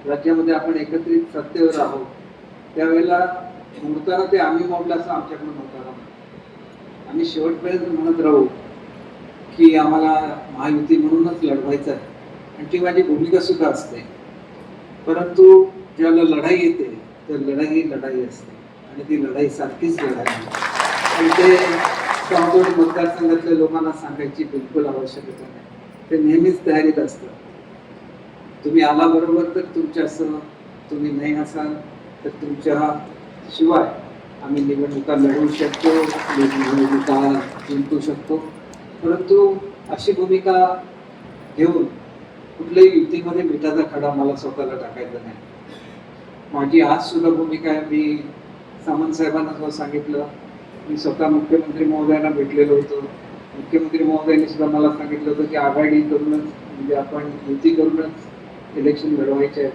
राज्यामध्ये आपण एकत्रित सत्तेवर आहोत त्यावेळेला मोडताना ते आम्ही मोडलं असं आमच्याकडून होतं. आम्ही शेवटपर्यंत म्हणत राहू की आम्हाला महायुती म्हणूनच लढवायचं आहे आणि ती माझी भूमिका सुद्धा असते. परंतु ज्याला लढाई येते तर लढाई असते आणि ती लढाई सारखीच लढाई आणि ते सावंतवाडी मतदारसंघातल्या लोकांना सांगायची बिलकुल आवश्यकता नाही. ते नेहमीच तयारीत असतात. तुम्ही आला बरोबर तर तुमच्यासह, तुम्ही नाही असाल तर तुमच्या शिवाय आम्ही निवडणुका लढवू शकतो, निवडणुका जिंकू शकतो. परंतु अशी भूमिका घेऊन कुठल्याही युतीमध्ये मिठाचा खडा मला स्वतःला टाकायचा नाही. माझी आज सुद्धा भूमिका आहे. मी सामंत साहेबांना सांगितलं, मी स्वतः मुख्यमंत्री महोदयांना भेटलेलो होतो. मुख्यमंत्री महोदयांनी सुद्धा मला सांगितलं होतं की आघाडी करूनच म्हणजे आपण युती करूनच इलेक्शन लढवायचे आहे.